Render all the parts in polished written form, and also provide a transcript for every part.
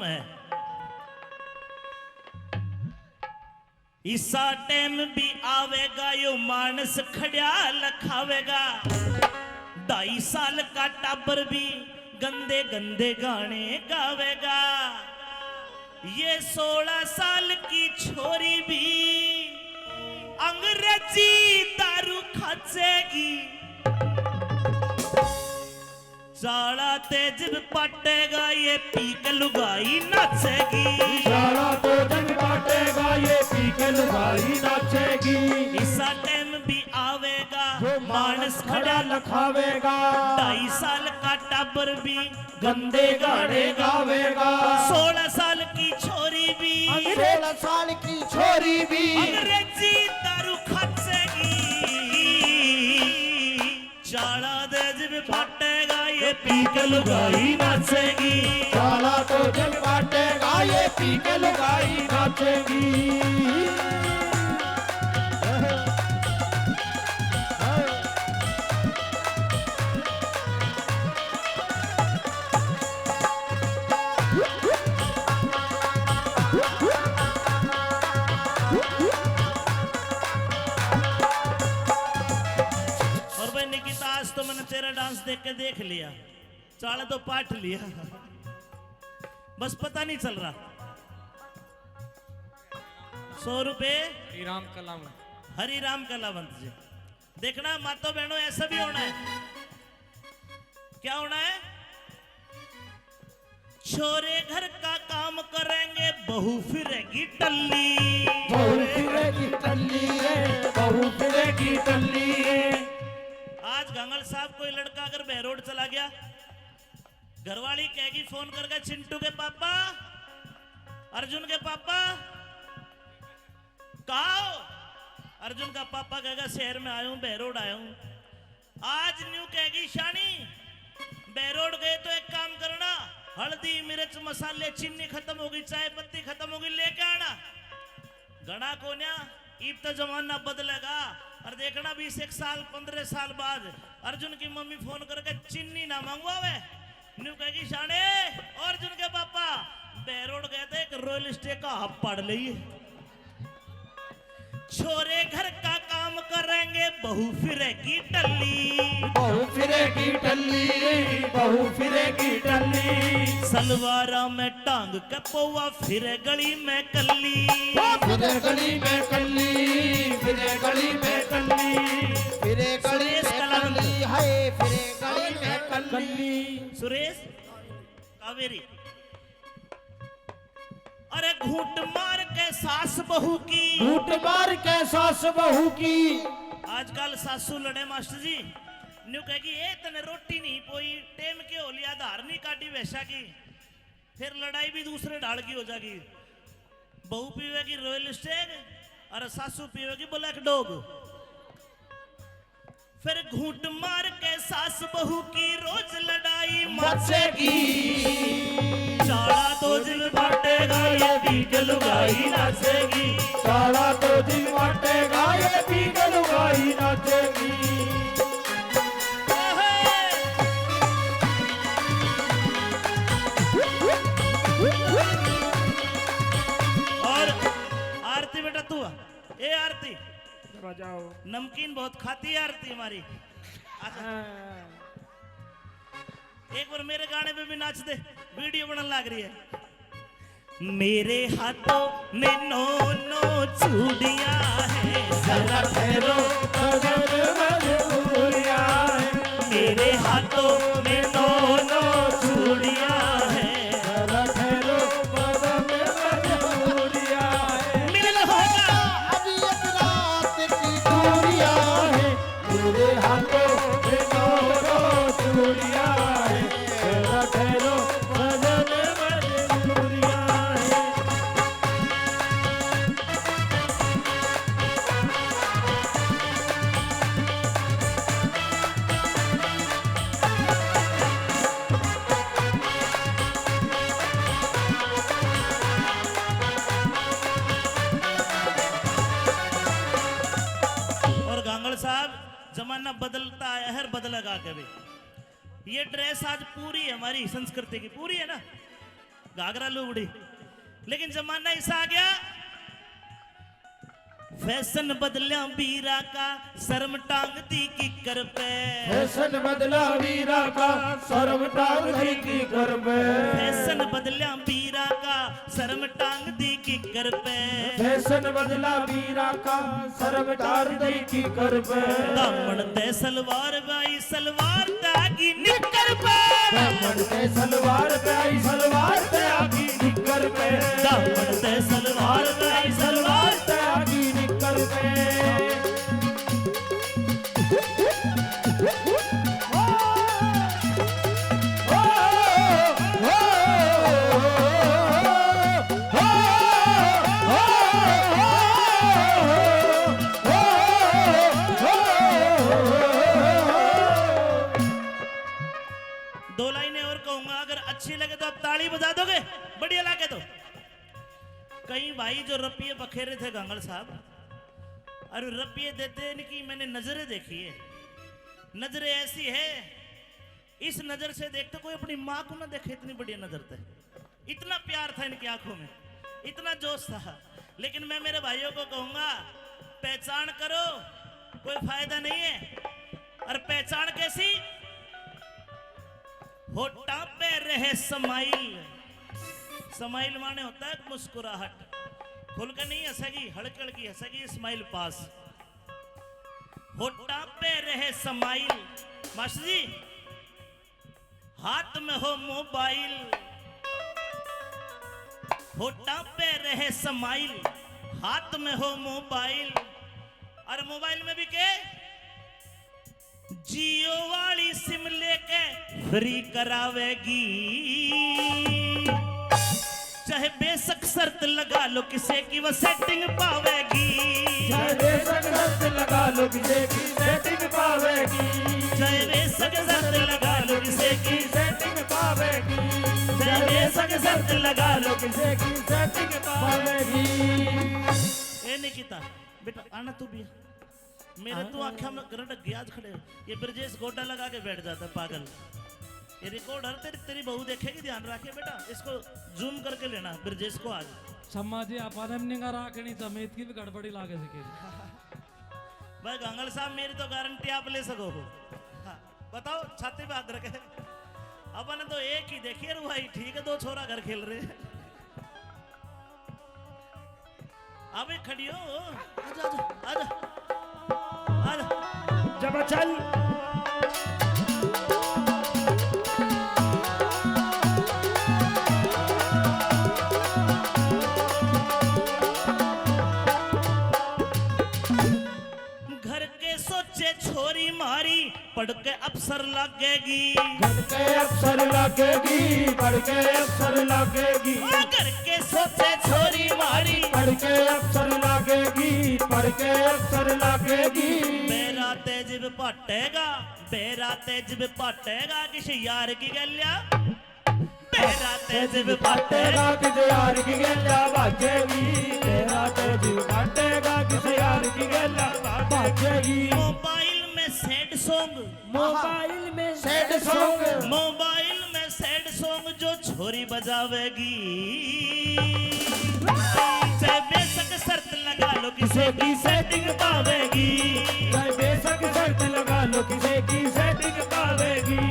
मालूम है इसा टाइम भी आवेगा यो मानस खड़ा लखावेगा 2.5 साल का टाबर भी गंदे गंदे गाने गावेगा ये 16 साल की छोरी भी अंग्रेजी दारू खाचेगी साला तेज पाटेगा ये पीक लुगाई नाचेगी साला तेज पाटेगा ये पीक लुगाई नाचेगी इसा टाइम भी आवेगा मानस खड़ा लखावेगा 2.5 साल का टाबर भी गंदे गाने गावेगा 16 साल की छोरी भी 16 साल की छोरी भी अंग्रेजी दारू खाचेगी चाला तेज भी पाटेगा ये पीक लुगाई नाचेगी साला तो जग बाटेगा ये पीक लुगाई नाचेगी तो मैंने तेरा डांस देख के देख लिया चाला तो पाठ लिया बस पता नहीं चल रहा 100 रुपए हरी राम कलावंत जी देखना मातो बहनों ऐसा भी होना है क्या होना है छोरे घर का काम करेंगे बहू फिरेगी टल्ली बहू फिरेगी टल्ली बहू फिरेगी टल्ली आज गंगल साहब कोई लड़का अगर बहरोड चला गया घरवाली कहेगी फोन करके चिंटू के पापा अर्जुन के पापा कहा हो? अर्जुन का पापा कहेगा शहर में आया हूं बहरोड आया हूं आज न्यू कहेगी शानी बहरोड गए तो एक काम करना हल्दी मिर्च मसाले चीनी खत्म होगी चाय पत्ती खत्म होगी लेके आना घना कोन्या ईब तो जमाना बदलेगा और देखना 20 साल 15 साल बाद अर्जुन की मम्मी फोन करके चिन्नी ना मंगवावे न्यू कहेगी शाने अर्जुन के पापा बहरोड गए थे एक रॉयल स्टे का हब पड़ लिए छोरे घर का काम करेंगे बहू फिरेगी टल्ली बहू फिरेगी टल्ली बहू फिरेगी टल्ली सलवारा में टांग के पौवा फिरे गली में कल्ली फिरे गली में कल्ली फिरे गली में कल्ली फिरे गली में कल्ली हाय फिरे गली में कल्ली सुरेश कावेरी अरे घूट मार के सास बहू की घूट मार के सास बहू की आजकल सासू लड़े मास्टर जी न्यू कहेगी ए तने रोटी नहीं पोई टेम के होलिया धार नहीं काटी वैसा की फिर लड़ाई भी दूसरे ढाल की हो जाएगी बहू पीवेगी रॉयल स्टेग और सासू पीवेगी ब्लैक डॉग फिर घूट मार के सास बहू की रोज लड़ाई मचेगी चाला तो दिल बाटेगा ये पीक लुगाई नाचेगी साला तो दिल बाटेगा ये पीक लुगाई नाचेगी और आरती बेटा तू ए आरती बजाओ नमकीन बहुत खाती है आरती हमारी एक बार मेरे गाने पे भी नाच दे वीडियो बनने लग रही है मेरे हाथों में नो नो चूड़ियां हैं जरा ठहरो मेरे हाथों में नो नो चूड़ियां हैं जरा ठहरो मिलन होगा अभी एक रात की दूरियां हैं मेरे हाथों में नो चूड़ियां हैं जरा ठहरो जमाना बदलता है हर बदलेगा कभी ये ड्रेस आज पूरी है हमारी संस्कृति की पूरी है ना घाघरा लुगड़ी। लेकिन जमाना ऐसा आ गया, फैशन बदलिया वीरा का शर्म टांग दी किकर पे। फैशन बदला वीरा का शर्म टांग दी किकर पे। फैशन बदलिया वीरा का शर्म टांग दी किकर पे। फैशन बदला वीरा का शर्म टांग दी किकर पे। दामन ते सलवार बाई सलवार तागी निकर पे। दामन ते सलवार पे आई सलवार ते आगी निकर पे। दामन ते सलवार बाई सलवार ते आगी निकर पे। दो लाइनें और कहूंगा, अगर अच्छी लगे तो आप ताली बजा दोगे, बढ़िया लगे तो। कई भाई जो रपिये बखेरे थे गांगड़ साहब, और रपिये देते इनकी मैंने नजरें देखी है। नजरें ऐसी है, इस नजर से देखते कोई अपनी माँ को ना देखे, इतनी बढ़िया नजर थे। इतना प्यार था इनकी आंखों में, इतना जोश था। लेकिन मैं मेरे भाइयों को कहूंगा, पहचान करो, कोई फायदा नहीं है। और पहचान कैसी? होठा पे रहे समाइल। समाइल माने होता है मुस्कुराहट, खुलकर नहीं हंसेगी, हड़क हड़की हंसेगी, स्माइल पास। होठा पे रहे समाइल। मास्टर जी, हाथ में हो मोबाइल। होठा पे रहे समाइल, हाथ में हो मोबाइल। और मोबाइल में भी के जियो वाली सिम लेके फ्री करावेगी। चाहे बेशक शर्त लगा लो किसे की वो सेटिंग पावेगी। चाहे बेशक शर्त लगा लो किसे की सेटिंग पावेगी। चाहे बेशक शर्त लगा लो किसे की सेटिंग पावेगी। चाहे बेशक शर्त लगा लो किसे की सेटिंग पावेगी। ए निकिता बेटा आना तू भी। मेरे तो आंखों में गरड़ ग्याज खड़े। ये ब्रजेश गोड्डा लगा के बैठ जाता है पागल। ये रिकॉर्डर तेरी बहू देखेगी, ध्यान रखे बेटा, इसको जूम करके लेना ब्रजेश को आज। समाजी अपने राखनी समेत की भी गड़बड़ी लागे सके। भाई गांगल साहब, मेरी तो गारंटी आप ले सको हो। हाँ, बताओ, छाती पे हाथ रखे। अपन तो एक ही देखिए भाई, ठीक है, दो छोरा घर खेल रहे हैं। अबे खड़ी हो, आजा आजा आजा आजा। जब चल घर के सोचे छोरी मारी, पढ़ के अफसर लगेगी। घर के अफसर लगेगी, पढ़ के अफसर लगेगी। घर के सोचे छोरी मारी, पढ़ के अफसर लगेगी, पढ़ के अफसर लगेगी। मेरा तेज पाटेगा, मेरा तेज पाटेगा, किसी यार की गलिया। मेरा तेज पाटेगा, किसी यार की गल्ला बाजेगी। तेरा तेज पाटेगा, किसी यार की गल्ला बाजेगी। मोबाइल में सैड सॉन्ग, मोबाइल में सैड सॉन्ग, मोबाइल में सैड सॉन्ग जो छोरी बजावेगी। चाहे बेशक शर्त लगा लो किसे की सेटिंग पावेगी। चाहे बेशक शर्त लगा लो किसे की सेटिंग पावेगी।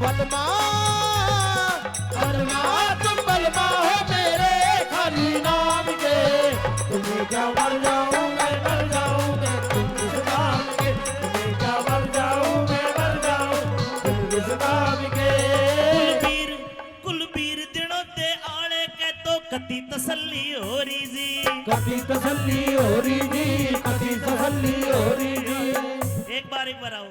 बलमा बलमा तुम बलमा हो मेरे खाली नाम के। तुम्हें क्या मर जाऊं मैं मर जाऊं मैं तुम किस नाम के। तुम्हें क्या मर जाऊं मैं मर जाऊं तुम किस नाम के। कुलबीर कुलबीर दिनों ते आले के तो कति तसल्ली हो रही जी। कभी तसल्ली हो रही जी, कभी तसल्ली हो रही जी। एक बार आओ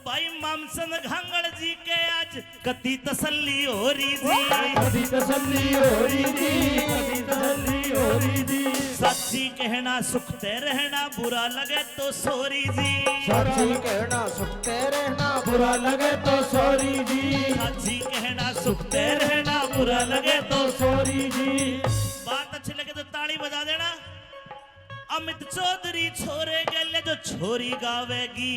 भाई मामसन घांगड़ जी के आज कति तसल्ली हो रही जी। कभी तसल्ली हो रही जी, कभी तसल्ली हो रही जी। सच्ची कहना सुखते रहना, बुरा लगे तो सॉरी जी। सच्ची कहना सुखते रहना, बुरा लगे तो सॉरी जी। सच्ची कहना सुखते रहना, बुरा लगे तो। सॉरी जी। बात अच्छी लगे तो ताली बजा देना। अमित चौधरी छोरे गले जो छोरी गावेगी।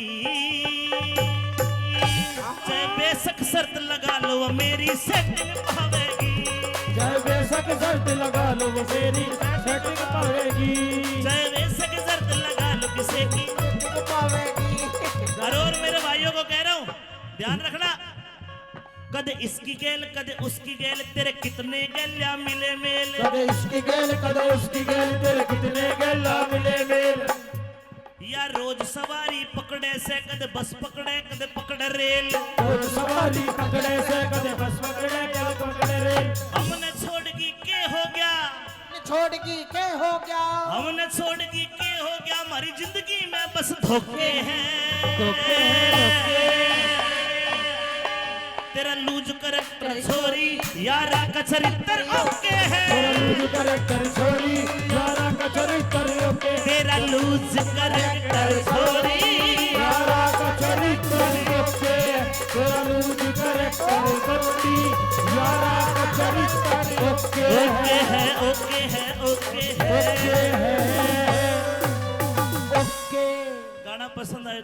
चाहे बेशक शर्त लगा लो, वो मेरी सेटिंग पावेगी। चाहे बेशक शर्त लगा लो वो मेरी सेटिंग पावेगी, चाहे वैसे की शर्त लगा लो किसे की। अरे और मेरे भाइयों को कह रहा हूँ ध्यान रखना, कद इसकी गेल कद उसकी गेल, तेरे कितने गेल्या मिले मेल। कदे इसकी गेल कदे उसकी गेल, तेरे कितने गेला मिले मेल। या रोज सवारी पकड़े से कद बस पकड़े कद पकड़े रेल। रोज सवारी पकड़े से कदे बस पकड़े कदे पकड़े रेल। हमने छोड़ की के हो गया, छोड़ की के हो गया, हमने छोड़ की के हो गया, हमारी जिंदगी में बस धोखे हैं। धोखे हैं, तेरा लूज करैक्टर छोरी यारा का चरित्र ओके है। तेरा लूज करैक्टर छोरी यारा का चरित्र ओके। तेरा लूज करैक्टर छोरी यारा का चरित्र ओके। तेरा लूज करैक्टर छोरी यारा का चरित्र ओके। ओके है ओके है ओके है ओके है ओके। गाना पसंद आए